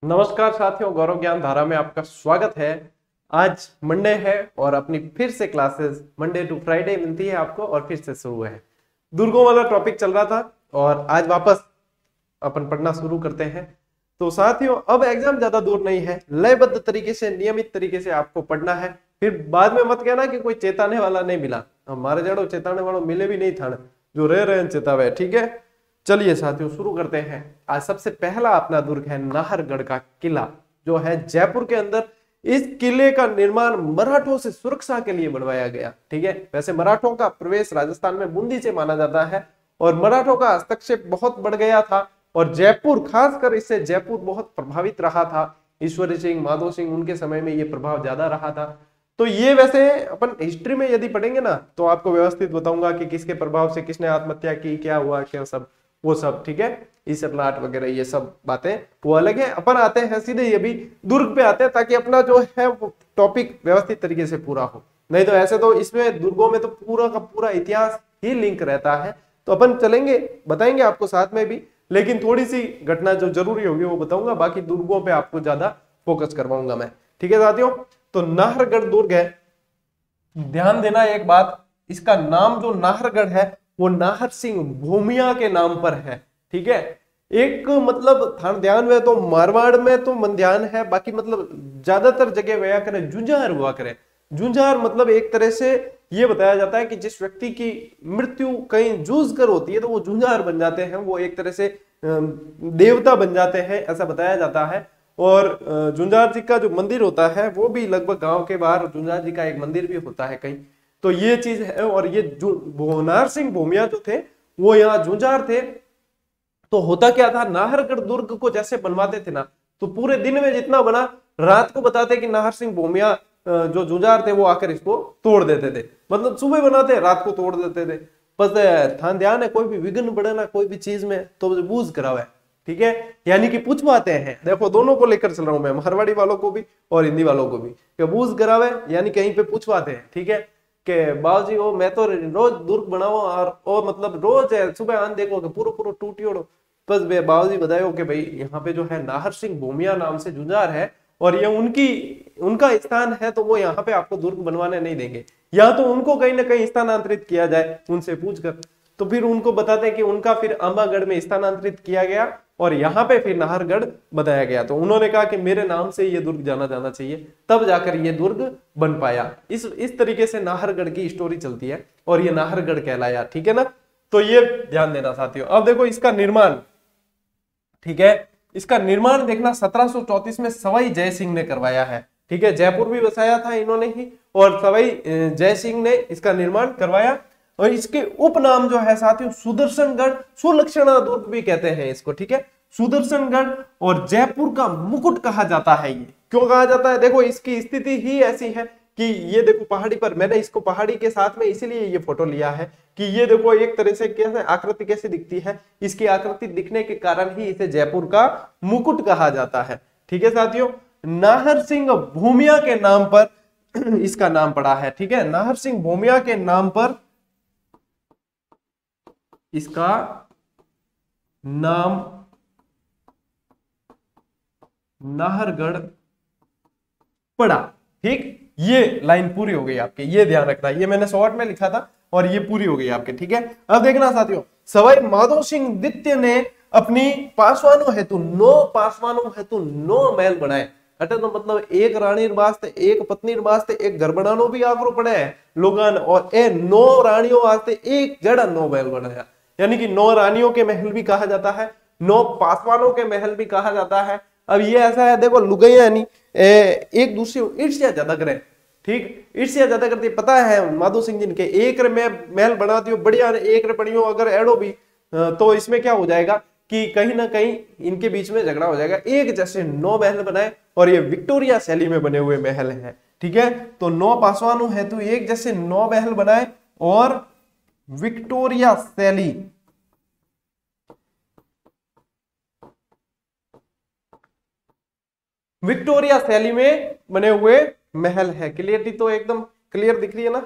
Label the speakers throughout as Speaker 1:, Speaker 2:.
Speaker 1: नमस्कार साथियों, गौरव ज्ञान धारा में आपका स्वागत है। आज मंडे है और अपनी फिर से क्लासेस मंडे टू फ्राइडे मिलती है आपको और फिर से शुरू है। दुर्गों वाला टॉपिक चल रहा था और आज वापस अपन पढ़ना शुरू करते हैं। तो साथियों, अब एग्जाम ज्यादा दूर नहीं है, लयबद्ध तरीके से नियमित तरीके से आपको पढ़ना है। फिर बाद में मत कहना कि कोई चेताने वाला नहीं मिला। हमारे जड़ो चेताने वालों मिले भी नहीं था जो रह रहे हैं चेतावे। ठीक है, चलिए साथियों शुरू करते हैं। आज सबसे पहला अपना दुर्ग है नाहरगढ़ का किला, जो है जयपुर के अंदर। इस किले का निर्माण मराठों से सुरक्षा के लिए बनवाया गया। ठीक है, वैसे मराठों का प्रवेश राजस्थान में बूंदी से माना जाता है और मराठों का हस्तक्षेप बहुत बढ़ गया था और जयपुर, खासकर इससे जयपुर बहुत प्रभावित रहा था। ईश्वरी सिंह, माधो सिंह, उनके समय में ये प्रभाव ज्यादा रहा था। तो ये वैसे अपन हिस्ट्री में यदि पढ़ेंगे ना तो आपको व्यवस्थित बताऊंगा कि किसके प्रभाव से किसने आत्महत्या की, क्या हुआ, क्या सब वो सब। ठीक है, इस प्लाट वगैरह ये सब बातें वो अलग है। अपन आते हैं सीधे ये भी दुर्ग पे आते हैं ताकि अपना जो है वो टॉपिक व्यवस्थित तरीके से पूरा हो। नहीं तो ऐसे तो इसमें दुर्गों में तो पूरा का पूरा इतिहास ही लिंक रहता है। तो अपन चलेंगे, बताएंगे आपको साथ में भी, लेकिन थोड़ी सी घटना जो जरूरी होगी वो बताऊंगा। बाकी दुर्गों पे आपको ज्यादा फोकस करवाऊंगा मैं। ठीक है साथियों, तो नाहरगढ़ दुर्ग है। ध्यान देना एक बात, इसका नाम जो नाहरगढ़ है वो नाहर सिंह भूमिया के नाम पर है। ठीक है, एक मतलब ध्यान में तो मारवाड़ में तो मंध्यान है, बाकी मतलब ज्यादातर जगह वया करे जुंजार हुआ करे। जुंजार मतलब एक तरह से ये बताया जाता है कि जिस व्यक्ति की मृत्यु कहीं जूझ कर होती है तो वो जुंजार बन जाते हैं, वो एक तरह से देवता बन जाते हैं, ऐसा बताया जाता है। और जुंजार जी का जो मंदिर होता है वो भी लगभग गांव के बाहर जुंजार जी का एक मंदिर भी होता है कहीं। तो ये चीज है। और ये नाहर सिंह भूमिया जो थे वो यहाँ जुंजार थे। तो होता क्या था, नाहरगढ़ दुर्ग को जैसे बनवाते थे ना तो पूरे दिन में जितना बना, रात को बताते कि नाहर सिंह भूमिया जो जुंजार थे वो आकर इसको तोड़ देते थे। मतलब सुबह बनाते रात को तोड़ देते थे। बस ध्यान ध्यान है, कोई भी विघ्न बढ़े ना कोई भी चीज में तो बूझ करावे। ठीक है, यानी कि पूछवाते हैं। देखो दोनों को लेकर चल रहा हूं मैं, मारवाड़ी वालों को भी और हिंदी वालों को भी, कि बूझ करावे यानी कहीं पे पूछवाते हैं। ठीक है, कि बाबूजी ओ मैं तो रोज दुर्ग बनाओ और ओ मतलब रोज है सुबह आन देखो कि पूरा पूरा टूटी ओड़ो। बस बाबूजी बतायो कि भाई यहाँ पे जो है नाहर सिंह भूमिया नाम से जुंजार है और ये उनका स्थान है, तो वो यहाँ पे आपको दुर्ग बनवाने नहीं देंगे। या तो उनको कहीं ना कहीं स्थानांतरित किया जाए उनसे पूछकर। तो फिर उनको बताते हैं कि उनका फिर अंबागढ़ में स्थानांतरित किया गया और यहाँ पे फिर नाहरगढ़ बताया गया। तो उन्होंने कहा कि मेरे नाम से ये दुर्ग जाना जाना चाहिए, तब जाकर ये दुर्ग बन पाया। इस तरीके से नाहरगढ़ की स्टोरी चलती है और ये नाहरगढ़ कहलाया। ठीक है ना, तो ये ध्यान देना साथियों। अब देखो इसका निर्माण, ठीक है, इसका निर्माण देखना 1734 में सवाई जय सिंह ने करवाया है। ठीक है, जयपुर भी बसाया था इन्होंने ही और सवाई जय सिंह ने इसका निर्माण करवाया। और इसके उपनाम जो है साथियों सुदर्शनगढ़, सुलक्षणा दुर्ग भी कहते हैं इसको। ठीक है, सुदर्शनगढ़ और जयपुर का मुकुट कहा जाता है। ये क्यों कहा जाता है, देखो इसकी स्थिति ही ऐसी है कि ये देखो पहाड़ी पर, मैंने इसको पहाड़ी के साथ में इसीलिए ये फोटो लिया है कि ये देखो एक तरह से कैसे आकृति कैसी दिखती है। इसकी आकृति दिखने के कारण ही इसे जयपुर का मुकुट कहा जाता है। ठीक है साथियों, नाहर सिंह भूमिया के नाम पर इसका नाम पड़ा है। ठीक है, नाहर सिंह भूमिया के नाम पर इसका नाम नाहरगढ़ पड़ा। ठीक, ये लाइन पूरी हो गई आपके, ये ध्यान रखना, ये मैंने शॉर्ट में लिखा था और ये पूरी हो गई आपके। ठीक है, अब देखना साथियों, सवाई माधो सिंह द्वितीय ने अपनी पासवानों हेतु 9 महल बनाए। अटे तो मतलब एक रानी वास्ते, एक पत्नी वास्ते एक घर बनानो भी आगरो पड़े है लोगन, और ए 9 रानियों वास्ते एक जड़ा 9 महल बनाया। यानी कि 9 रानियों के महल भी कहा जाता है, 9 पासवानों के महल भी कहा जाता है। अब ये ऐसा है, देखो लुगाइयां यानी एक दूसरे ईर्ष्या ज्यादा करे। ठीक, ईर्ष्या ज्यादा करती, पता है माधो सिंह जी के एक महल बना दियो बढ़िया, एक बढ़ियो अगर एड़ो भी तो इसमें क्या हो जाएगा कि कहीं ना कहीं इनके बीच में झगड़ा हो जाएगा। एक जैसे 9 महल बनाए और ये विक्टोरिया शैली में बने हुए महल हैं। ठीक है, तो 9 पासवानों है तो एक जैसे 9 महल बनाए और विक्टोरिया शैली, विक्टोरिया शैली में बने हुए महल है। क्लियरिटी तो एकदम क्लियर दिख रही है ना।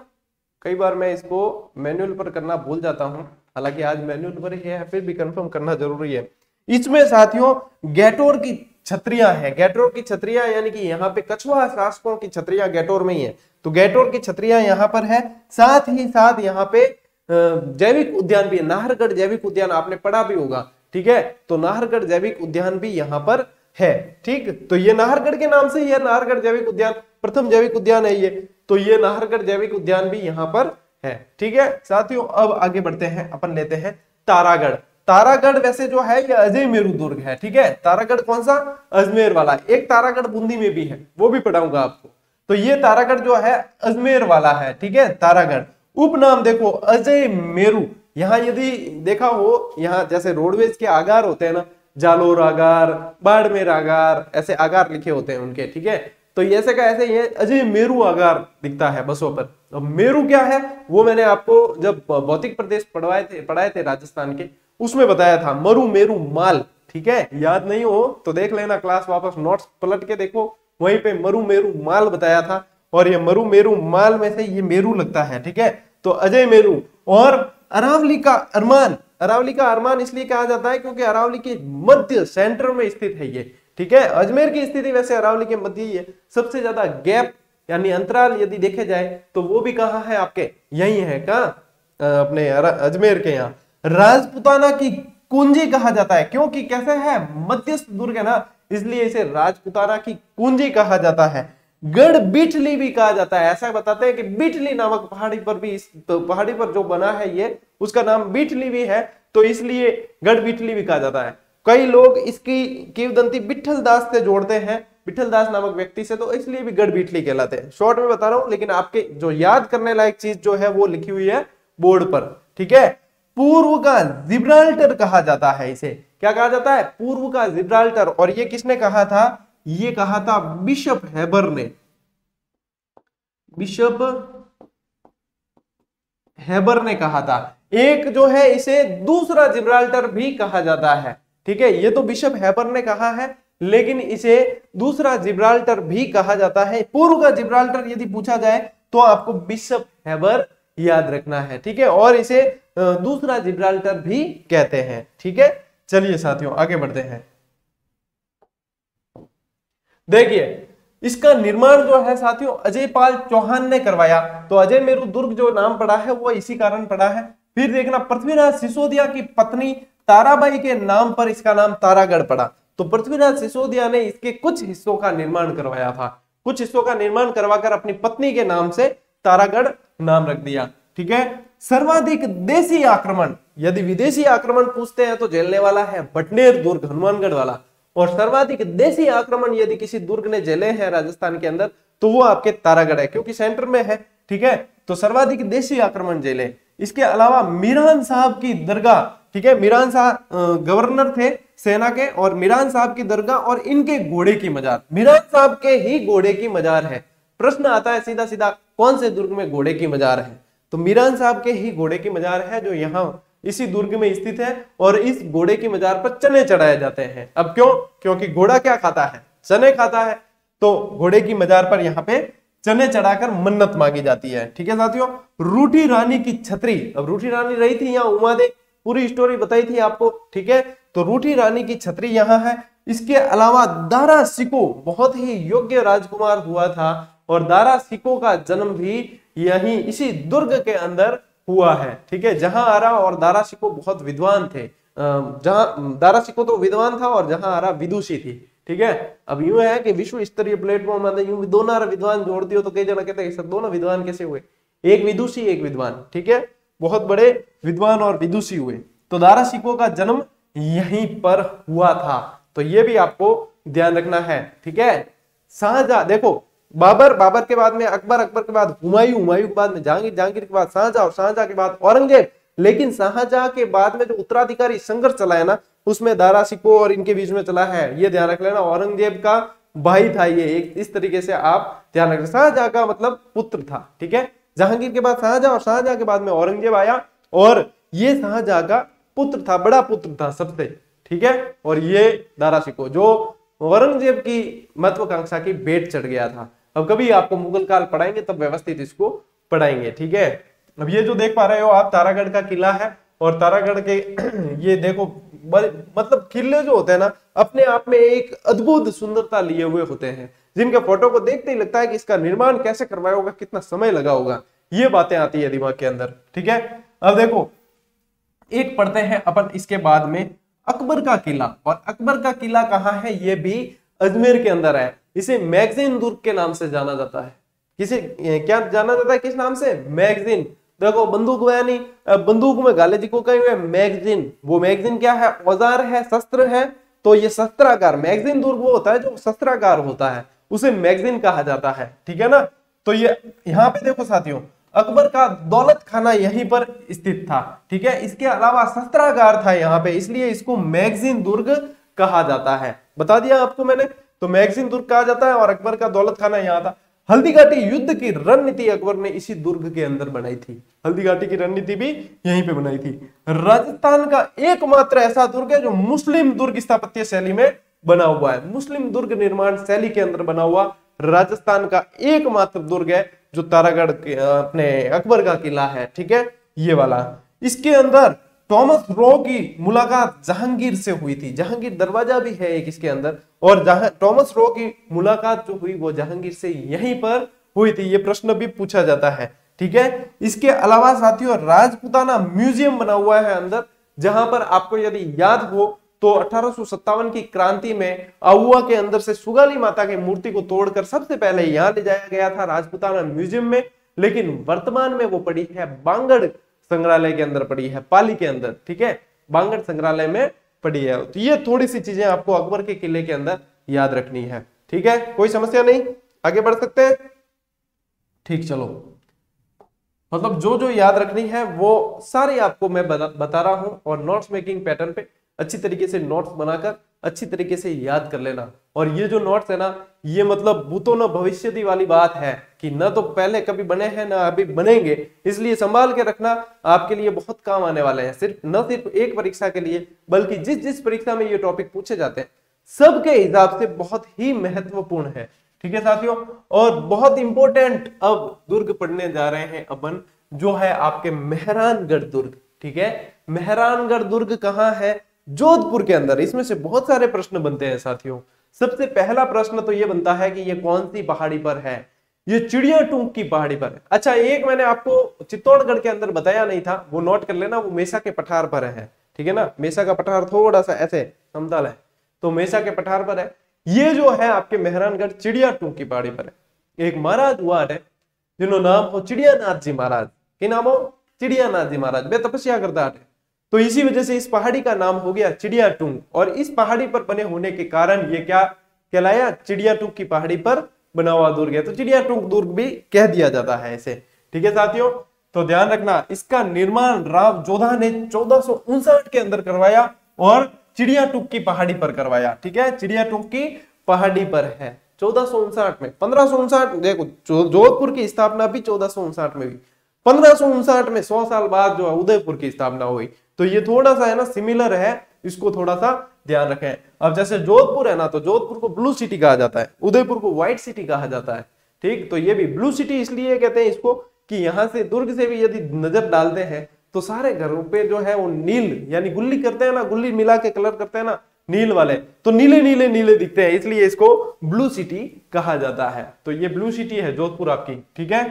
Speaker 1: कई बार मैं इसको मैनुअल पर करना भूल जाता हूं, हालांकि आज मैनुअल पर ही है, फिर भी कंफर्म करना जरूरी है। इसमें साथियों गेटोर की छत्रियां हैं, गैटोर की छत्रियां, यानी कि यहाँ पे कछुआ शासकों की छत्रियां गैटोर में ही है, तो गैटोर की छत्रियां यहाँ पर है। साथ ही साथ यहाँ पे जैविक उद्यान भी है, नाहरगढ़ जैविक उद्यान आपने पढ़ा भी होगा, ठीक है, तो नाहरगढ़ जैविक उद्यान भी यहाँ पर है। ठीक, तो ये नाहरगढ़ के नाम से ही है, नाहरगढ़ जैविक उद्यान, प्रथम जैविक उद्यान है ये, तो ये नाहरगढ़ जैविक उद्यान भी यहाँ पर है। ठीक है साथियों, अब आगे बढ़ते हैं, अपन लेते हैं तारागढ़। तारागढ़ वैसे जो है ये अजय मेरू दुर्ग है। ठीक है, तारागढ़ कौन सा, अजमेर वाला। एक तारागढ़ बूंदी में भी है, वो भी पढ़ाऊंगा आपको। तो ये तारागढ़ जो है अजमेर वाला है। ठीक है, तारागढ़ उपनाम देखो अजय मेरू। यहाँ यदि देखा हो, यहाँ जैसे रोडवेज के आगार होते हैं ना, जालोर आगार, बाड़मेर आगार, ऐसे आगार लिखे होते हैं उनके। ठीक है, तो ऐसे का ऐसे ये अजय मेरू आगार दिखता है बसों पर। अब मेरू क्या है वो मैंने आपको जब भौतिक प्रदेश पढ़ाए थे राजस्थान के, उसमें बताया था, मरु मेरू माल। ठीक है, याद नहीं हो तो देख लेना, क्लास वापस नोट्स पलट के देखो, वहीं पे मरु मेरू माल बताया था, और ये मरु मेरू माल में से ये मेरू लगता है। ठीक है, तो अजय मेरू। और अरावली का अरमान, अरावली का अरमान इसलिए कहा जाता है क्योंकि अरावली के मध्य सेंटर में स्थित है ये। ठीक है, अजमेर की स्थिति वैसे अरावली के मध्य ही है। सबसे ज्यादा गैप यानी अंतराल यदि देखे जाए तो वो भी कहाँ है आपके, यही है कहाँ, अपने अजमेर के यहाँ। राजपुताना की कुंजी कहा जाता है, क्योंकि कैसे है, मध्यस्थ दुर्ग है ना, इसलिए इसे राजपुताना की कुंजी कहा जाता है। गढ़ बिठली भी कहा जाता है, ऐसा बताते हैं कि बिठली नामक पहाड़ी पर भी, इस तो पहाड़ी पर जो बना है ये, उसका नाम बिठली भी है, तो इसलिए गढ़ बिठली भी कहा जाता है। कई लोग इसकी किंवदंती विठल दास से जोड़ते हैं, विठल दास नामक व्यक्ति से, तो इसलिए भी गढ़ बिठली कहलाते हैं। शॉर्ट में बता रहा हूं, लेकिन आपके जो याद करने लायक चीज जो है वो लिखी हुई है बोर्ड पर। ठीक है, पूर्व का जिब्राल्टर कहा जाता है इसे। क्या कहा जाता है, पूर्व का जिब्राल्टर। और ये किसने कहा था, ये कहा था बिशप हैबर ने, बिशप हैबर ने कहा था। एक जो है इसे दूसरा जिब्राल्टर भी कहा जाता है। ठीक है, ये तो बिशप हैबर ने कहा है, लेकिन इसे दूसरा जिब्राल्टर भी कहा जाता है। पूर्व का जिब्राल्टर यदि पूछा जाए तो आपको बिशप हैबर याद रखना है। ठीक है, और इसे दूसरा जिब्राल्टर भी कहते हैं। ठीक है, चलिए साथियों आगे बढ़ते हैं। देखिए इसका निर्माण जो है साथियों अजय पाल चौहान ने करवाया। तो अजय मेरू दुर्ग जो नाम पड़ा है वो इसी कारण पड़ा है। फिर देखना, पृथ्वीराज सिसोदिया की पत्नी ताराबाई के नाम पर इसका नाम तारागढ़ पड़ा। तो पृथ्वीराज सिसोदिया ने इसके कुछ हिस्सों का निर्माण करवाया था, कुछ हिस्सों का निर्माण करवाकर अपनी पत्नी के नाम से तारागढ़ नाम रख दिया। ठीक है, सर्वाधिक देशी आक्रमण, यदि विदेशी आक्रमण पूछते हैं तो झेलने वाला है बटनेर दुर्ग हनुमानगढ़ वाला। और सर्वाधिक देशी आक्रमण यदि किसी दुर्ग ने झेले हैं राजस्थान के अंदर तो वो आपके तारागढ़ है, क्योंकि सेंटर में है। ठीक है, तो सर्वाधिक देशी आक्रमण झेले। इसके अलावा मीरान साहब की दरगाह, ठीक है, मीरान साहब गवर्नर थे सेना के, और मीरान साहब की दरगाह और इनके घोड़े की मजार, मीरान साहब के ही घोड़े की मजार है। प्रश्न आता है सीधा सीधा, कौन से दुर्ग में घोड़े की मजार है, तो मीरान साहब के ही घोड़े की मजार है जो यहाँ इसी दुर्ग में स्थित है। और इस घोड़े की मजार पर चने चढ़ाए जाते हैं। अब क्यों, क्योंकि घोड़ा क्या खाता है, चने खाता है, तो घोड़े की मजार पर यहाँ पे चने चढ़ाकर मन्नत मांगी जाती है। ठीक है साथियों, रूठी रानी की छतरी, अब रूठी रानी रही थी यहाँ उमा दे, पूरी स्टोरी बताई थी आपको। ठीक है, तो रूठी रानी की छतरी यहाँ है। इसके अलावा दारा सिको बहुत ही योग्य राजकुमार हुआ था, और दारा सिको का जन्म भी यहीं इसी दुर्ग के अंदर हुआ है। ठीक है, जहां आरा और दारा सिको बहुत विद्वान थे, जहां दारा सिको तो विद्वान था और जहां आरा विदुषी थी। ठीक है, अब यूं है कि विश्व स्तरीय प्लेटफॉर्म में यूं दोनों विद्वान जोड़ दियो तो कई जन कहते हैं दोनों विद्वान कैसे हुए, एक विदुषी एक विद्वान। ठीक है, बहुत बड़े विद्वान और विदुषी हुए। तो दारा सिको का जन्म यहीं पर हुआ था, तो ये भी आपको ध्यान रखना है। ठीक है, शाहजहां देखो, बाबर के बाद में अकबर, अकबर के बाद हुमायूं के बाद में जहांगीर, जहांगीर के बाद शाहजहां और शाहजहां के बाद औरंगजेब। लेकिन शाहजहां के बाद में जो उत्तराधिकारी संघर्ष चला है ना, उसमें दारा सिको और इनके बीच में चला है, ये ध्यान रख लेना। औरंगजेब का भाई था ये, एक इस तरीके से आप ध्यान रखें। शाहजहां का मतलब पुत्र था। ठीक है, जहांगीर के बाद शाहजहां और शाहजहां के बाद में औरंगजेब आया, और ये शाहजहां का पुत्र था, बड़ा पुत्र था सबसे। ठीक है, और ये दारा सिको जो औरंगजेब की महत्वाकांक्षा की भेंट चढ़ गया था। अब कभी आपको मुगल काल पढ़ाएंगे तब व्यवस्थित इसको पढ़ाएंगे। ठीक है, अब ये जो देख पा रहे हो आप तारागढ़ का किला है, और तारागढ़ के ये देखो मतलब किले जो होते हैं ना अपने आप में एक अद्भुत सुंदरता लिए हुए होते हैं, जिनके फोटो को देखते ही लगता है कि इसका निर्माण कैसे करवाया होगा, कितना समय लगा होगा, ये बातें आती है दिमाग के अंदर। ठीक है, अब देखो एक पढ़ते हैं अपन इसके बाद में अकबर का किला। और अकबर का किला कहाँ है, ये भी अजमेर के अंदर है। इसे मैगजीन दुर्ग के नाम से जाना जाता है। किसे क्या जाना जाता है, किस नाम से, मैगजीन। देखो बंदूक बयानी, बंदूक में गाले जी को कहे हुए मैगजीन, वो मैगजीन क्या है, औजार है, शस्त्र है, तो ये शस्त्रागार, मैगजीन दुर्ग वो होता है जो शस्त्रागार होता है, उसे मैगजीन कहा जाता है। ठीक है ना, तो ये यहाँ पे देखो साथियों, अकबर का दौलत खाना यहीं पर स्थित था। ठीक है, इसके अलावा शस्त्रागार था यहाँ पे, इसलिए इसको मैगजीन दुर्ग कहा जाता है। बता दिया आपको मैंने, तो मैगजीन दुर्ग कहा जाता है और अकबर का दौलत खाना यहाँ था। हल्दी घाटी युद्ध की रणनीति अकबर ने इसी दुर्ग के अंदर बनाई थी। हल्दी घाटी की रणनीति भी यहीं पे बनाई थी। राजस्थान का एकमात्र ऐसा दुर्ग है जो मुस्लिम दुर्ग स्थापत्य शैली में बना हुआ है। मुस्लिम दुर्ग निर्माण शैली के अंदर बना हुआ राजस्थान का एकमात्र दुर्ग है जो तारागढ़ अपने अकबर का किला है। ठीक है, ये वाला। इसके अंदर थॉमस रो की मुलाकात जहांगीर से हुई थी। जहांगीर दरवाजा भी है एक इसके अंदर, और थॉमस रो की मुलाकात जो हुई वो जहांगीर से यहीं पर हुई थी। ये प्रश्न भी पूछा जाता है। ठीक है, इसके अलावा साथियों राजपूताना म्यूजियम बना हुआ है अंदर, जहां पर आपको यदि याद हो तो 1857 की क्रांति में आहुआ के अंदर से सुगाली माता की मूर्ति को तोड़कर सबसे पहले यहां ले जाया गया था राजपूताना म्यूजियम में, लेकिन वर्तमान में वो पड़ी है बांगड़ संग्रहालय के अंदर पड़ी है, पाली के अंदर। ठीक है, बांगड़ संग्रहालय में पड़ी है। तो ये थोड़ी सी चीजें आपको अकबर के किले के अंदर याद रखनी है। ठीक है, कोई समस्या नहीं, आगे बढ़ सकते हैं। ठीक, चलो, मतलब जो जो याद रखनी है वो सारी आपको मैं बता रहा हूं, और नोट्स मेकिंग पैटर्न पे अच्छी तरीके से नोट्स बनाकर अच्छी तरीके से याद कर लेना। और ये जो नोट्स है ना, ये मतलब भूतो न भविष्यति वाली बात है कि न तो पहले कभी बने हैं ना अभी बनेंगे, इसलिए संभाल के रखना, आपके लिए बहुत काम आने वाले हैं। न सिर्फ एक परीक्षा के लिए, बल्कि जिस जिस परीक्षा में ये टॉपिक पूछे जाते हैं सबके हिसाब से बहुत ही महत्वपूर्ण है। ठीक है साथियों, और बहुत इंपॉर्टेंट अब दुर्ग पढ़ने जा रहे हैं अपन, जो है आपके मेहरानगढ़ दुर्ग। ठीक है, मेहरानगढ़ दुर्ग कहाँ है, जोधपुर के अंदर। इसमें से बहुत सारे प्रश्न बनते हैं साथियों। सबसे पहला प्रश्न तो ये बनता है कि ये कौन सी पहाड़ी पर है, ये चिड़िया टूंक की पहाड़ी पर है। अच्छा, एक मैंने आपको चित्तौड़गढ़ के अंदर बताया नहीं था, वो नोट कर लेना, वो मेसा के पठार पर है। ठीक है ना, मेसा का पठार थोड़ा सा ऐसे समतल है, तो मेसा के पठार पर है। ये जो है आपके मेहरानगढ़ चिड़िया टूंक की पहाड़ी पर है। एक महाराज हुआ है जिन्होंने नाम हो चिड़ियानाथ जी महाराज। क्या नाम हो, चिड़ियानाथ जी महाराज, वे तपस्या करता है, तो इसी वजह से इस पहाड़ी का नाम हो गया चिड़िया टूंक। और इस पहाड़ी पर बने होने के कारण ये क्या कहलाया, चिड़िया टूंक की पहाड़ी पर बना हुआ दुर्ग है, तो चिड़िया टूंक दुर्ग भी कह दिया जाता है इसे। ठीक है साथियों, तो ध्यान रखना, इसका निर्माण राव जोधा ने 1459 के अंदर करवाया और चिड़िया टूंक की पहाड़ी पर करवाया। ठीक है, चिड़िया टूंक की पहाड़ी पर है 1459 में। 1559 देखो, जोधपुर की स्थापना भी 1459 में हुई, 1559 में 100 साल बाद जो है उदयपुर की स्थापना हुई। तो ये थोड़ा सा है ना सिमिलर है, इसको थोड़ा सा ध्यान रखें। अब जैसे जोधपुर है ना, तो जोधपुर को ब्लू सिटी कहा जाता है, उदयपुर को व्हाइट सिटी कहा जाता है। ठीक, तो ये भी ब्लू सिटी इसलिए कहते हैं इसको कि यहाँ से दुर्ग से भी यदि नजर डालते हैं तो सारे घरों पे जो है वो नील, यानी गुल्ली करते हैं ना, गुल्ली मिला के कलर करते हैं ना नील वाले, तो नीले नीले नीले दिखते हैं, इसलिए इसको ब्लू सिटी कहा जाता है। तो ये ब्लू सिटी है जोधपुर आपकी। ठीक है,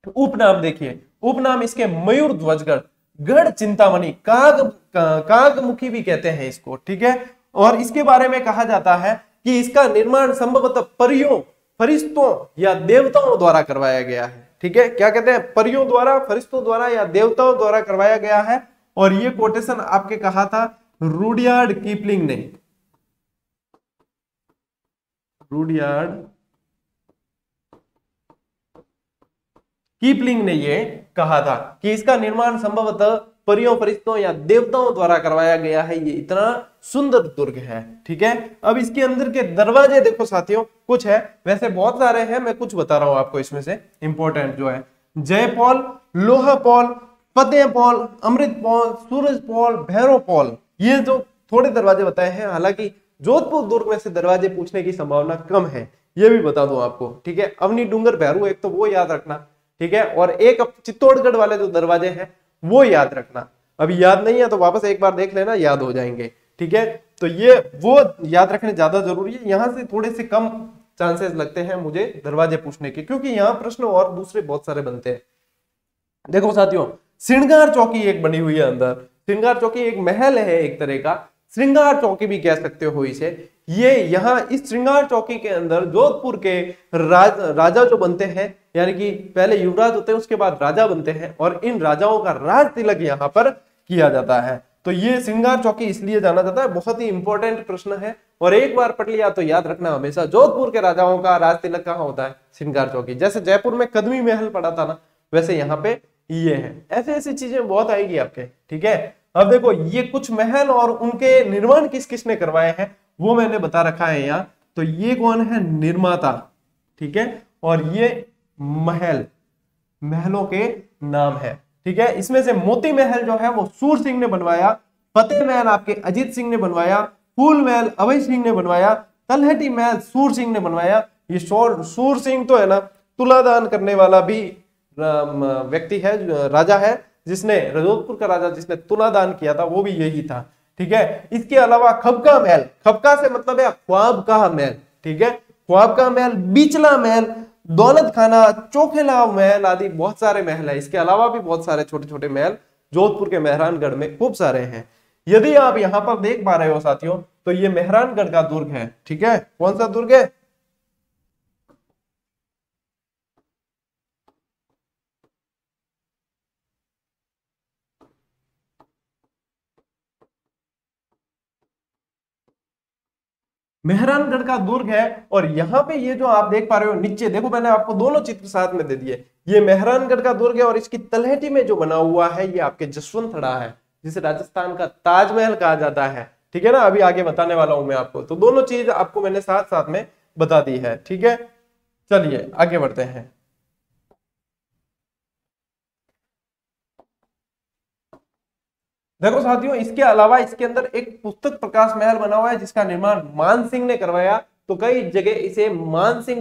Speaker 1: उपनाम देखिए, उपनाम इसके मयूर ध्वजगढ़, गढ़ चिंतामणि, कागमुखी भी कहते हैं इसको। ठीक है, और इसके बारे में कहा जाता है कि इसका निर्माण संभवतः परियों, फरिश्तों या देवताओं द्वारा करवाया गया है। ठीक है, क्या कहते हैं, परियों द्वारा, फरिश्तों द्वारा या देवताओं द्वारा करवाया गया है। और ये कोटेशन आपके कहा था रुडयार्ड किपलिंग ने, रुडयार्ड कीपलिंग ने ये कहा था कि इसका निर्माण संभवतः परियों, फरिश्तों या देवताओं द्वारा करवाया गया है। ये इतना सुंदर दुर्ग है। ठीक है, अब इसके अंदर के दरवाजे देखो साथियों, कुछ है, वैसे बहुत सारे हैं, मैं कुछ बता रहा हूं आपको इसमें से इंपॉर्टेंट जो है, जयपौल, लोहापौल, फतेहपौल, अमृतपौल, सूरजपौल, भैरवपौल, ये जो थोड़े दरवाजे बताए हैं। हालांकि जोधपुर दुर्ग में से दरवाजे पूछने की संभावना कम है, ये भी बता दूं आपको। ठीक है, अवनी डूंगर भैरू एक तो वो याद रखना। ठीक है, और एक चित्तौड़गढ़ वाले जो दरवाजे हैं वो याद रखना। अभी याद नहीं है तो वापस एक बार देख लेना, याद हो जाएंगे। ठीक है, तो ये वो याद रखने ज्यादा जरूरी है। यहां से थोड़े से कम चांसेस लगते हैं मुझे दरवाजे पूछने के, क्योंकि यहाँ प्रश्न और दूसरे बहुत सारे बनते हैं। देखो साथियों, श्रृंगार चौकी एक बनी हुई है अंदर, श्रृंगार चौकी एक महल है एक तरह का, श्रृंगार चौकी भी कह सकते हो इसे। ये यहाँ इस श्रृंगार चौकी के अंदर जोधपुर के राजा जो बनते हैं, यानी कि पहले युवराज होते हैं उसके बाद राजा बनते हैं, और इन राजाओं का राज तिलक यहाँ पर किया जाता है। तो ये श्रृंगार चौकी इसलिए जाना जाता है, बहुत ही इंपॉर्टेंट प्रश्न है, और एक बार पढ़ लिया तो याद रखना हमेशा, जोधपुर के राजाओं का राज तिलक कहाँ होता है? श्रृंगार चौकी। जैसे जयपुर में कदमी महल पड़ा था ना, वैसे यहाँ पे ये है। ऐसे ऐसी चीजें बहुत आएगी आपके, ठीक है। अब देखो, ये कुछ महल और उनके निर्माण किस किसने करवाए हैं वो मैंने बता रखा है यहाँ। तो ये कौन है? निर्माता, ठीक है, और ये महल, महलों के नाम है, ठीक है। इसमें से मोती महल जो है वो सूर सिंह ने बनवाया, फतेह महल आपके अजीत सिंह ने बनवाया, फूल महल अभय सिंह ने बनवाया, तलहटी महल सूर सिंह ने बनवाया। ये सूर सिंह तो है ना तुलादान करने वाला भी व्यक्ति है, राजा है, जिसने जोधपुर का राजा जिसने तुलादान किया था वो भी यही था, ठीक है। इसके अलावा खबका महल, खबका से मतलब है ख्वाब का महल, ठीक है, ख्वाब का महल, बीचला महल, दौलत खाना, चोखेला महल आदि बहुत सारे महल है। इसके अलावा भी बहुत सारे छोटे छोटे महल जोधपुर के मेहरानगढ़ में खूब सारे हैं। यदि आप यहाँ पर देख पा रहे हो साथियों, तो ये मेहरानगढ़ का दुर्ग है, ठीक है। कौन सा दुर्ग है? मेहरानगढ़ का दुर्ग है। और यहाँ पे ये जो आप देख पा रहे हो नीचे, देखो मैंने आपको दोनों चित्र साथ में दे दिए। ये मेहरानगढ़ का दुर्ग है, और इसकी तलहटी में जो बना हुआ है ये आपके जसवंतड़ा है, जिसे राजस्थान का ताजमहल कहा जाता है, ठीक है ना। अभी आगे बताने वाला हूं मैं आपको। तो दोनों चीज आपको मैंने साथ साथ में बता दी है, ठीक है। चलिए आगे बढ़ते हैं। देखो साथियों, इसके अलावा इसके अंदर एक पुस्तक प्रकाश महल बना हुआ है, जिसका निर्माण मान सिंह ने करवाया। तो कई जगह इसे मान सिंह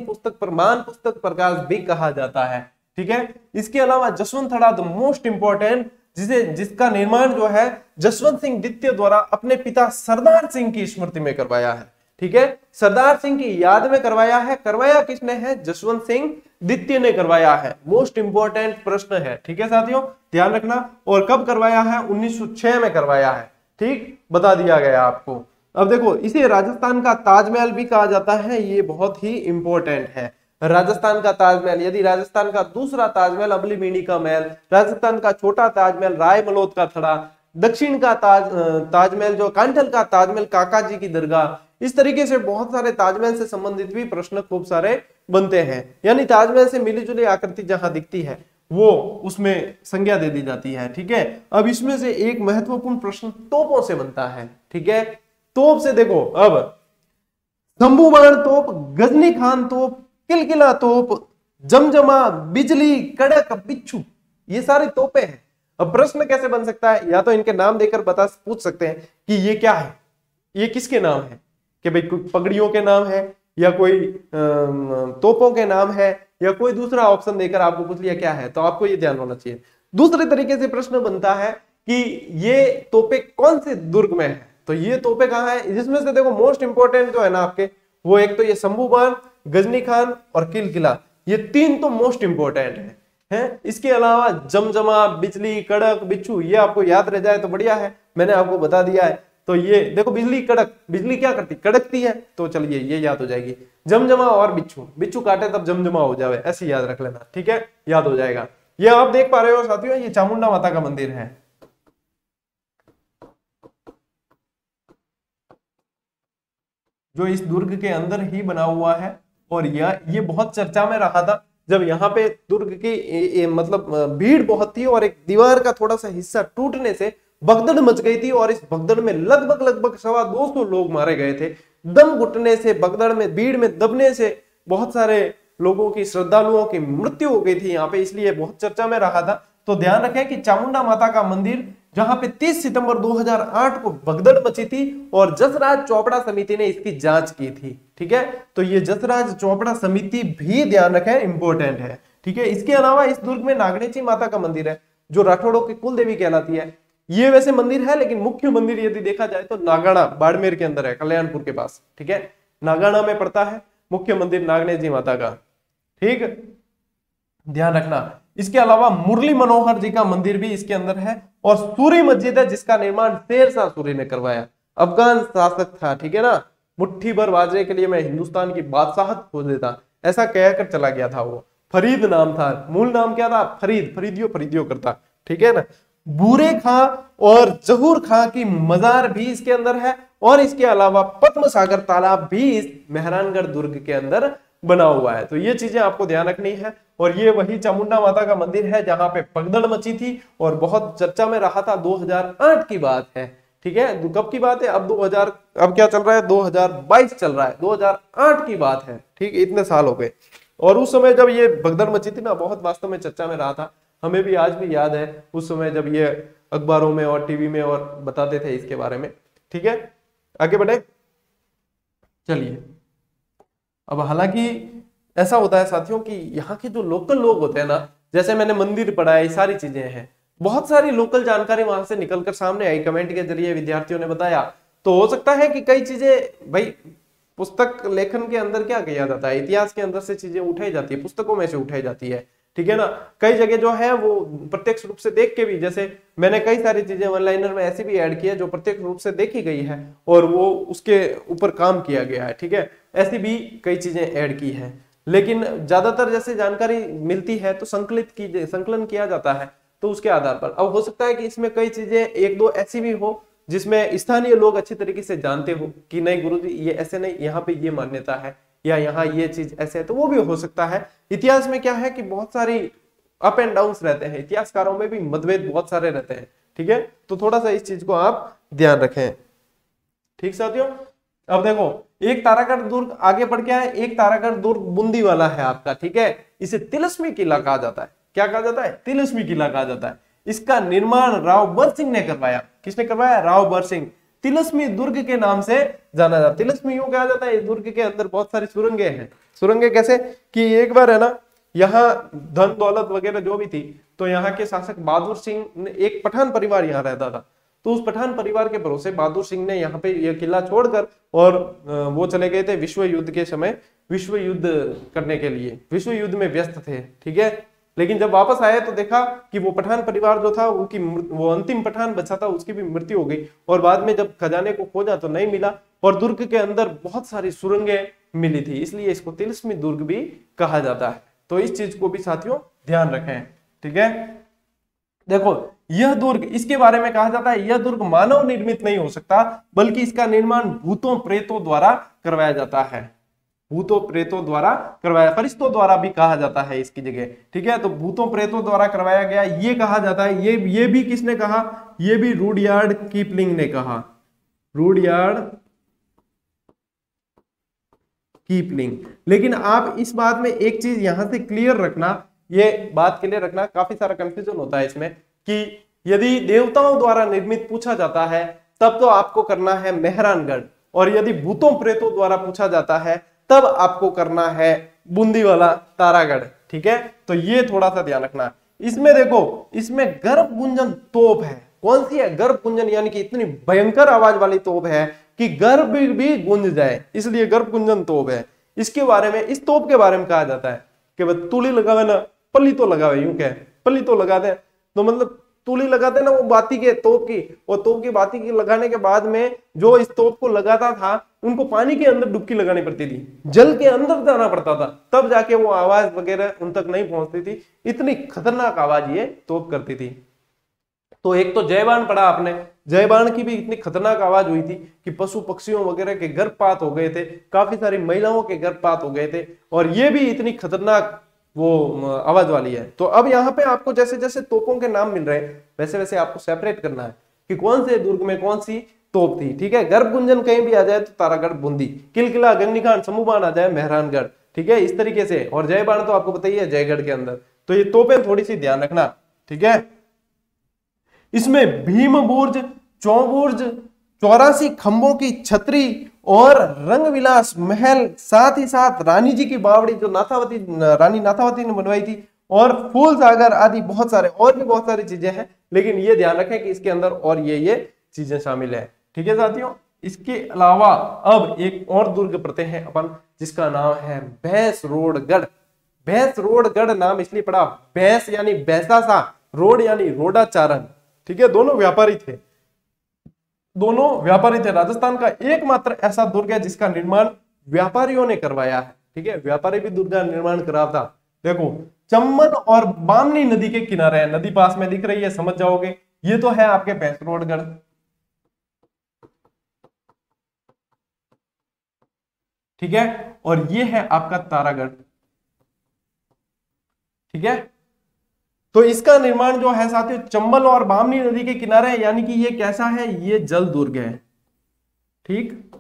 Speaker 1: मान पुस्तक प्रकाश भी कहा जाता है, ठीक है। इसके अलावा जसवंतड़ा द मोस्ट इंपॉर्टेंट, जिसका निर्माण जो है जसवंत सिंह द्वितीय द्वारा अपने पिता सरदार सिंह की स्मृति में करवाया है, ठीक है। सरदार सिंह की याद में करवाया है। करवाया किसने है? जसवंत सिंह द्वितीय ने करवाया है। मोस्ट इंपॉर्टेंट प्रश्न है, ठीक है साथियों, ध्यान रखना। और कब करवाया है? 1906 में करवाया है, ठीक, बता दिया गया आपको। अब देखो, इसे राजस्थान का ताजमहल भी कहा जाता है, ये बहुत ही इंपॉर्टेंट है। राजस्थान का ताजमहल, यदि राजस्थान का दूसरा ताजमहल अबलीमीणी का महल, राजस्थान का छोटा ताजमहल राय मलोद का थड़ा, दक्षिण का ताजमहल जो कांठल का ताजमहल काका जी की दरगाह, इस तरीके से बहुत सारे ताजमहल से संबंधित भी प्रश्न खूब सारे बनते हैं। यानी ताजमहल से मिली जुली आकृति जहां दिखती है वो उसमें संज्ञा दे दी जाती है, ठीक है। अब इसमें से एक महत्वपूर्ण प्रश्न तोपों से बनता है, ठीक है। तोप से देखो, अब शंभूबाण तोप, गजनी खान तोप, किलकिला तोप, जमजमा, बिजली, कड़क, बिच्छू, ये सारी तोपें हैं। अब प्रश्न कैसे बन सकता है? या तो इनके नाम देकर पूछ सकते हैं कि ये क्या है, ये किसके नाम है, कि भाई कोई पगड़ियों के नाम है, या कोई तोपों के नाम है, या कोई दूसरा ऑप्शन देकर आपको पूछ लिया क्या है। तो आपको ये ध्यान होना चाहिए। दूसरे तरीके से प्रश्न बनता है कि ये तोपे कौन से दुर्ग में है। तो ये तोपे कहाँ है? जिसमें से देखो मोस्ट इंपोर्टेंट जो है ना आपके, वो एक तो ये शंभूबाण, गजनी खान और किलकिला, ये तीन तो मोस्ट इंपोर्टेंट है। इसके अलावा जमजमा, बिजली, कड़क, बिच्छू, ये आपको याद रह जाए तो बढ़िया है, मैंने आपको बता दिया है। तो ये देखो, बिजली कड़क, बिजली क्या करती? कड़कती है, तो चलिए ये याद हो जाएगी। जमजमा और बिच्छू, बिच्छू काटे तब जमजमा हो जावे, ऐसे याद रख लेना, ठीक है, याद हो जाएगा। ये आप देख पा रहे हो साथियों, ये चामुंडा माता का मंदिर है, जो इस दुर्ग के अंदर ही बना हुआ है। और ये बहुत चर्चा में रहा था जब यहाँ पे दुर्ग की मतलब भीड़ बहुत थी, और एक दीवार का थोड़ा सा हिस्सा टूटने से भगदड़ मच गई थी, और इस भगदड़ में लगभग 225 लोग मारे गए थे। दम घुटने से, भगदड़ में, भीड़ में दबने से बहुत सारे लोगों की, श्रद्धालुओं की मृत्यु हो गई थी यहाँ पे, इसलिए बहुत चर्चा में रहा था। तो ध्यान रखें कि चामुंडा माता का मंदिर, जहां पे 30 सितंबर 2008 को भगदड़ मची थी, और जसराज चोपड़ा समिति ने इसकी जांच की थी, ठीक है। तो ये जसराज चोपड़ा समिति भी ध्यान रखें, इंपॉर्टेंट है, ठीक है। इसके अलावा इस दुर्ग में नागणेची माता का मंदिर है, जो राठौड़ों की कुल देवी कहलाती है। ये वैसे मंदिर है, लेकिन मुख्य मंदिर यदि देखा जाए तो नागाना बाड़मेर के अंदर है, कल्याणपुर के पास। ठीक है, नागाना में पड़ता है मुख्य मंदिर नागनेश जी माता का। ठीक, ध्यान रखना। इसके अलावा मुरली मनोहर जी का मंदिर भी इसके अंदर है, और सूरी मस्जिद है जिसका निर्माण शेरशाह सूरी ने करवाया, अफगान शासक था। ठीक है ना, मुट्ठी भर बाजरे के लिए मैं हिंदुस्तान की बादशाहत खो देता, ऐसा कहकर चला गया था वो। फरीद नाम था, मूल नाम क्या था? फरीद, फरीदियो करता। ठीक है ना। बूरे खां और जहूर खां की मजार भी इसके अंदर है, और इसके अलावा पद्म सागर तालाब भी इस मेहरानगढ़ दुर्ग के अंदर बना हुआ है। तो ये चीजें आपको ध्यान रखनी है। और ये वही चामुंडा माता का मंदिर है जहां पे पगदड़ मची थी और बहुत चर्चा में रहा था। 2008 की बात है। ठीक है, कब की बात है? अब 2000, अब क्या चल रहा है? 2022 चल रहा है, 2008 की बात है। ठीक, इतने साल हो गए। और उस समय जब ये भगदड़ मची थी ना, बहुत वास्तव में चर्चा में रहा था। हमें भी आज भी याद है उस समय जब ये अखबारों में और टीवी में और बताते थे इसके बारे में। ठीक है, आगे बढ़े, चलिए। अब हालांकि ऐसा होता है साथियों कि यहाँ के जो लोकल लोग होते हैं ना, जैसे मैंने मंदिर पढ़ा है, सारी चीजें हैं, बहुत सारी लोकल जानकारी वहां से निकलकर सामने आई, कमेंट के जरिए विद्यार्थियों ने बताया। तो हो सकता है कि कई चीजें, भाई पुस्तक लेखन के अंदर क्या किया जाता है, इतिहास के अंदर से चीजें उठाई जाती है, पुस्तकों में से उठाई जाती है। ठीक है ना, कई जगह जो है वो प्रत्यक्ष रूप से देख के भी, जैसे मैंने कई सारी चीजें ऑनलाइनर में ऐसी भी ऐड की है जो प्रत्यक्ष रूप से देखी गई है और वो उसके ऊपर काम किया गया है। ठीक है, ऐसी भी कई चीजें ऐड की है, लेकिन ज्यादातर जैसे जानकारी मिलती है तो संकलन किया जाता है, तो उसके आधार पर। अब हो सकता है कि इसमें कई चीजें एक दो ऐसी भी हो जिसमें स्थानीय लोग अच्छी तरीके से जानते हो कि नहीं गुरुजी ये ऐसे नहीं, यहाँ पे ये मान्यता है या यहाँ ये चीज ऐसे है, तो वो भी हो सकता है। इतिहास में क्या है कि बहुत सारी अप एंड डाउन्स रहते हैं, इतिहासकारों में भी मतभेद बहुत सारे रहते हैं। ठीक है, तो थोड़ा सा इस चीज को आप ध्यान रखें। ठीक साथियों, अब देखो, एक तारागढ़ दुर्ग आगे बढ़ के है, एक तारागढ़ दुर्ग बूंदी वाला है आपका। ठीक है, इसे तिलस्मी किला कहा जाता है। क्या कहा जाता है? तिलस्मी किला कहा जाता है। इसका निर्माण राव बरसिंह ने करवाया। किसने करवाया? राव बरसिंह। तिलस्मी दुर्ग के नाम से जाना जाता है। तिलस्मी यूं कहा जाता है, इस दुर्ग के अंदर बहुत सारी सुरंगें हैं। सुरंगें कैसे कि एक बार है ना, यहाँ धन दौलत वगैरह जो भी थी, तो यहाँ के शासक बहादुर सिंह ने, एक पठान परिवार यहाँ रहता था, तो उस पठान परिवार के भरोसे बहादुर सिंह ने यहाँ पे यह किला छोड़कर और वो चले गए थे विश्व युद्ध के समय, विश्व युद्ध करने के लिए, विश्व युद्ध में व्यस्त थे। ठीक है, लेकिन जब वापस आए तो देखा कि वो पठान परिवार जो था, उनकी वो अंतिम पठान बचा था, उसकी भी मृत्यु हो गई। और बाद में जब खजाने को खोजा तो नहीं मिला, और दुर्ग के अंदर बहुत सारी सुरंगें मिली थी, इसलिए इसको तिलस्मी दुर्ग भी कहा जाता है। तो इस चीज को भी साथियों ध्यान रखें। ठीक है, देखो यह दुर्ग, इसके बारे में कहा जाता है यह दुर्ग मानव निर्मित नहीं हो सकता, बल्कि इसका निर्माण भूतों प्रेतों द्वारा करवाया जाता है। भूतों प्रेतों द्वारा करवाया, फरिश्तों द्वारा भी कहा जाता है इसकी जगह। ठीक है, तो भूतों प्रेतों द्वारा करवाया गया ये कहा जाता है। ये भी किसने कहा? ये भी रुडयार्ड कीपलिंग ने कहा। रुडयार्ड कीपलिंग। लेकिन आप इस बात में एक चीज यहां से क्लियर रखना, ये बात क्लियर रखना, काफी सारा कंफ्यूजन होता है इसमें, कि यदि देवताओं द्वारा निर्मित पूछा जाता है तब तो आपको करना है मेहरानगढ़, और यदि भूतों प्रेतों द्वारा पूछा जाता है तब आपको करना है बूंदी वाला तारागढ़। ठीक है, तो ये थोड़ा सा ध्यान रखना। इसमें देखो, इसमें गर्भ गुंजन तोप है। कौन सी है? गर्भ गुंजन, यानी कि इतनी भयंकर आवाज वाली तोप है कि गर्भ भी गूंज जाए, इसलिए गर्भ गुंजन तोप है। इसके बारे में, इस तोप के बारे में कहा जाता है कि भाई तुली लगावे ना, पल्ली तो लगावे, यूं कह पल्ली तो लगा दे, तो मतलब तुली लगाते ना वो बाती के तोप की, और तोप की बाती की लगाने के बाद में जो इस तोप को लगाता था उनको पानी के अंदर डुबकी लगानी पड़ती थी, जल के अंदर जाना पड़ता था, तब जाके वो आवाज वगैरह उन तक नहीं पहुंचती थी। इतनी खतरनाक आवाज ये तोप करती थी। तो एक तो जयबान पढ़ा आपने, जयबान की भी इतनी खतरनाक आवाज हुई थी कि पशु पक्षियों वगैरह के गर्भपात हो गए थे, काफी सारी महिलाओं के गर्भपात हो गए थे, और ये भी इतनी खतरनाक वो आवाज वाली है। तो अब यहाँ पे आपको जैसे जैसे तोपों के नाम मिल रहे हैं वैसे वैसे आपको सेपरेट करना है कि कौन से दुर्ग में कौन सी तोप थी। ठीक है, गर्भ गुंजन कहीं भी आ जाए तो तारागढ़ बूंदी, किलकिला गंगनिकांड समूहबान आ जाए मेहरानगढ़। ठीक है, इस तरीके से। और जयबान तो आपको बताइए जयगढ़ के अंदर। तो ये तोपें थोड़ी सी ध्यान रखना। ठीक है, इसमें भीम बुर्ज, चौबुर्ज, 84 खंभों की छतरी और रंग विलास महल, साथ ही साथ रानी जी की बावड़ी जो रानी नाथावती ने बनवाई थी, और फूल सागर आदि बहुत सारे और भी बहुत सारी चीजें हैं, लेकिन ये ध्यान रखें कि इसके अंदर और ये चीजें शामिल है। ठीक है साथियों, इसके अलावा अब एक और दुर्ग पढ़ते हैं अपन, जिसका नाम है भैंसरोडगढ़। भैंसरोडगढ़ नाम इसलिए पड़ा, भैंस यानी भैंसा सा, रोड यानी रोडाचारण। ठीक है, दोनों व्यापारी थे, दोनों व्यापारी थे। राजस्थान का एकमात्र ऐसा दुर्ग है जिसका निर्माण व्यापारियों ने करवाया है। ठीक है, व्यापारी भी दुर्ग का निर्माण करा था। देखो, चंबल और बामनी नदी के किनारे है, नदी पास में दिख रही है, समझ जाओगे। ये तो है आपके भैंसरोडगढ़। ठीक है, और ये है आपका तारागढ़। ठीक है, तो इसका निर्माण जो है साथियों चंबल और बामनी नदी के किनारे है, यानी कि ये कैसा है, ये जल दुर्ग है। ठीक,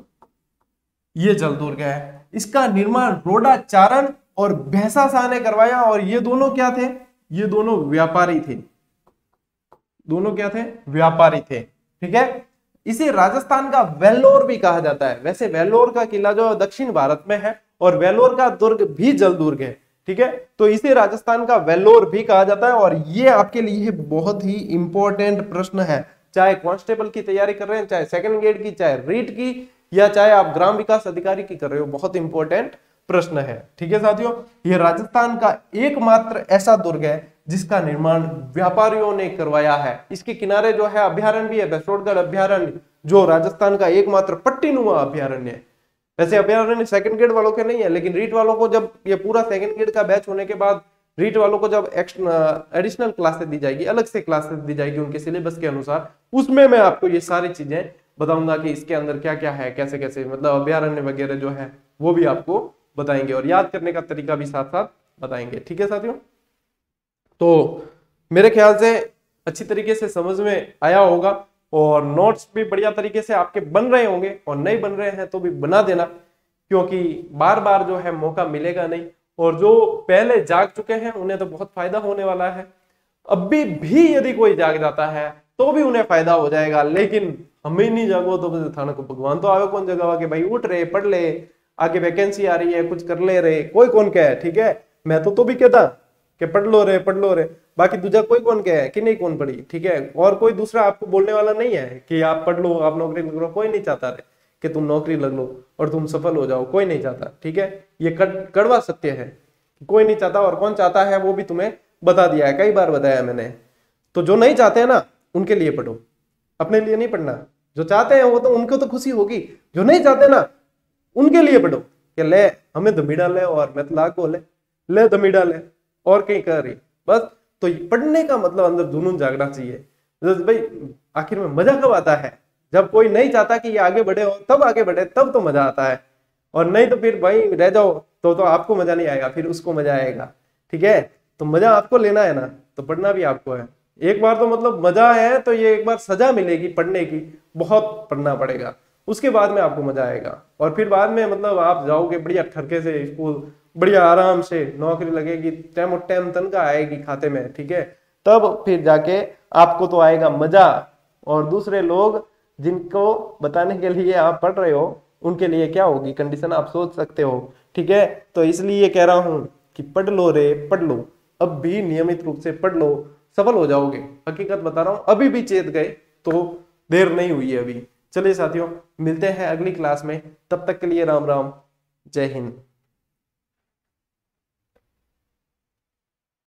Speaker 1: ये जल दुर्ग है। इसका निर्माण रोडाचारण और भैंसासा ने करवाया, और ये दोनों क्या थे, ये दोनों व्यापारी थे। दोनों क्या थे, व्यापारी थे। ठीक है, इसे राजस्थान का वेल्लोर भी कहा जाता है। वैसे वेल्लोर का किला जो दक्षिण भारत में है, और वेल्लोर का दुर्ग भी जल दुर्ग है। ठीक है, तो इसे राजस्थान का वेल्लोर भी कहा जाता है। और ये आपके लिए बहुत ही इंपॉर्टेंट प्रश्न है, चाहे कांस्टेबल की तैयारी कर रहे हैं, चाहे सेकंड ग्रेड की, चाहे रीट की, या चाहे आप ग्राम विकास अधिकारी की कर रहे हो, बहुत इंपॉर्टेंट प्रश्न है। ठीक है साथियों, ये राजस्थान का एकमात्र ऐसा दुर्ग है जिसका निर्माण व्यापारियों ने करवाया है। इसके किनारे जो है अभ्यारण्य भी है, भैंसरोडगढ़ अभ्यारण्य, जो राजस्थान का एकमात्र पट्टीनुमा अभ्यारण्य है। वैसे अभ्यारण्य सेकंड ग्रेड वालों के नहीं है, लेकिन रीट वालों को जब ये पूरा सेकंड ग्रेड का बैच होने के बाद रीट वालों को जब एडिशनल क्लासेस दी जाएगी, अलग से क्लासेस दी जाएगी उनके सिलेबस के अनुसार, उसमें मैं आपको ये सारी चीजें बताऊंगा कि इसके अंदर क्या क्या है, कैसे कैसे, मतलब अभ्यारण्य वगैरह जो है वो भी आपको बताएंगे, और याद करने का तरीका भी साथ साथ बताएंगे। ठीक है साथियों, तो मेरे ख्याल से अच्छी तरीके से समझ में आया होगा, और नोट्स भी बढ़िया तरीके से आपके बन रहे होंगे, और नहीं बन रहे हैं तो भी बना देना, क्योंकि बार बार जो है मौका मिलेगा नहीं। और जो पहले जाग चुके हैं उन्हें तो बहुत फायदा होने वाला है। अभी भी यदि कोई जाग जाता है तो भी उन्हें फायदा हो जाएगा, लेकिन हमें नहीं जागो तो थाना को भगवान तो आवे कौन जगह के भाई, उठ रहे, पढ़ ले, आगे वैकेंसी आ रही है, कुछ कर ले रहे, कोई कौन कहे। ठीक है, मैं तो भी कहता कि पढ़ लो रे, बाकी दूसरा कोई कौन कहे कि नहीं कौन पढ़ी। ठीक है, और कोई दूसरा आपको बोलने वाला नहीं है कि आप पढ़ लो, आप नौकरी लग लो, कोई नहीं चाहता रे कि तुम नौकरी लग लो और तुम सफल हो जाओ, कोई नहीं चाहता। ठीक है, ये कड़वा सत्य है, कोई नहीं चाहता, और कौन चाहता है वो भी तुम्हें बता दिया है, कई बार बताया मैंने। तो जो नहीं चाहते हैं ना उनके लिए पढ़ो, अपने लिए नहीं पढ़ना। जो चाहते हैं वो तो उनको तो खुशी होगी, जो नहीं चाहते ना उनके लिए पढ़ो कि ले हमें दमी डाले और मैं तलाक को ले दमी डाले और कहीं कर रही बस। तो पढ़ने का मतलब अंदर जुनून जागना चाहिए। भाई आखिर में मजा कब आता है, जब कोई नहीं चाहता कि ये आगे बढ़े, और तब आगे बढ़े, तब तो मजा आता है। और नहीं तो फिर भाई रह जाओ तो आपको मजा नहीं आएगा, फिर उसको मजा आएगा। ठीक है, तो मजा आपको लेना है ना, तो पढ़ना भी आपको है। एक बार तो मतलब मजा है तो ये एक बार सजा मिलेगी पढ़ने की, बहुत पढ़ना पड़ेगा, उसके बाद में आपको मजा आएगा। और फिर बाद में मतलब आप जाओगे बढ़िया ठरके से स्कूल, बढ़िया आराम से नौकरी लगेगी, टाइम तनख्वाह आएगी खाते में। ठीक है, तब फिर जाके आपको तो आएगा मजा, और दूसरे लोग जिनको बताने के लिए आप पढ़ रहे हो उनके लिए क्या होगी कंडीशन आप सोच सकते हो। ठीक है, तो इसलिए कह रहा हूं कि पढ़ लो रे, पढ़ लो, अब भी नियमित रूप से पढ़ लो, सफल हो जाओगे। हकीकत बता रहा हूं, अभी भी चेत गए तो देर नहीं हुई है अभी। चलिए साथियों, मिलते हैं अगली क्लास में, तब तक के लिए राम राम, जय हिंद।